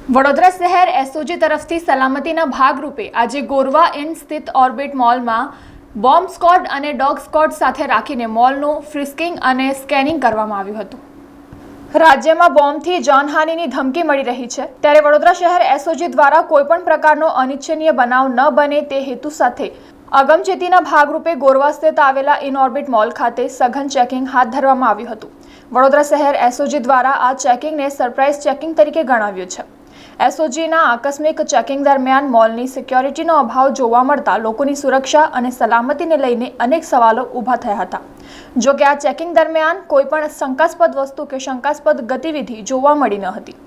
વડોદરા શહેર એસઓજી તરફથી સલામતીના ભાગરૂપે આજે ગોરવા ઇન સ્થિત ઓર્બિટ મોલમાં બોમ્બ સ્ક્વોડ અને ડોગ સ્ક્વોડ સાથે રાખીને મોલનું ફ્રિસ્કિંગ અને સ્કેનિંગ કરવામાં આવ્યું હતું। રાજ્યમાં બોમ્બથી જાનહાનિની ધમકી મળી રહી છે, ત્યારે વડોદરા શહેર એસઓજી દ્વારા કોઈપણ પ્રકારનો અનિચ્છનીય બનાવ ન બને તે હેતુ સાથે અગમચેતીના ભાગરૂપે ગોરવા સ્થિત આવેલા ઇન ઓર્બિટ મોલ ખાતે સઘન ચેકિંગ હાથ ધરવામાં આવ્યું હતું। વડોદરા શહેર એસઓજી દ્વારા આ ચેકિંગને સરપ્રાઇઝ ચેકિંગ તરીકે ગણાવ્યું છે। એસઓજીના આકસ્મિક ચેકિંગ દરમિયાન મોલની સિક્યોરિટીનો અભાવ જોવા મળતા લોકોની સુરક્ષા અને સલામતીને લઈને અનેક સવાલો ઊભા થયા હતા। જો કે આ ચેકિંગ દરમિયાન કોઈ પણ શંકાસ્પદ વસ્તુ કે શંકાસ્પદ ગતિવિધિ જોવા મળી ન હતી।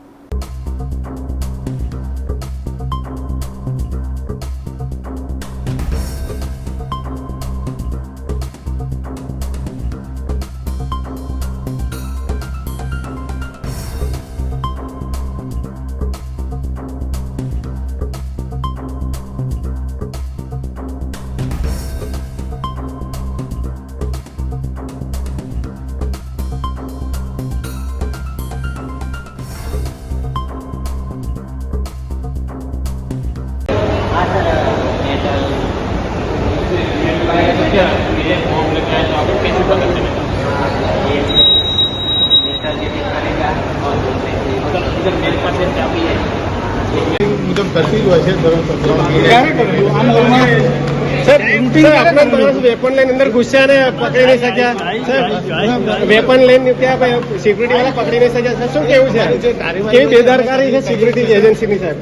वेपन लाइन अंदर घुसा ने पकड़ी नहीं सका सर। वेपन लाइन क्या सिक्योरिटी वाला पकड़ी नहीं सका सर। શું કેવું છે કે બેદરકારી છે સિક્યુરિટી એજન્સીની સાહેબ?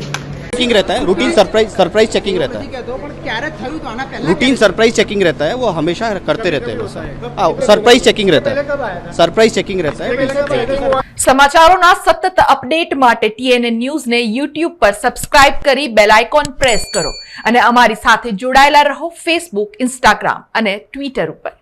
चेकिंग रहता है, रूटीन सरप्राइज चेकिंग रहता है, रूटीन सरप्राइज चेकिंग रहता है, वो हमेशा करते रहते हैं। सरप्राइज चेकिंग रहता है, सरप्राइज चेकिंग रहता है। સમાચારોના સતત અપડેટ માટે TNN ન્યૂઝને YouTube પર સબસ્ક્રાઇબ કરી બેલ આઇકોન પ્રેસ કરો અને અમારી સાથે જોડાયેલા રહો Facebook, Instagram અને Twitter ઉપર।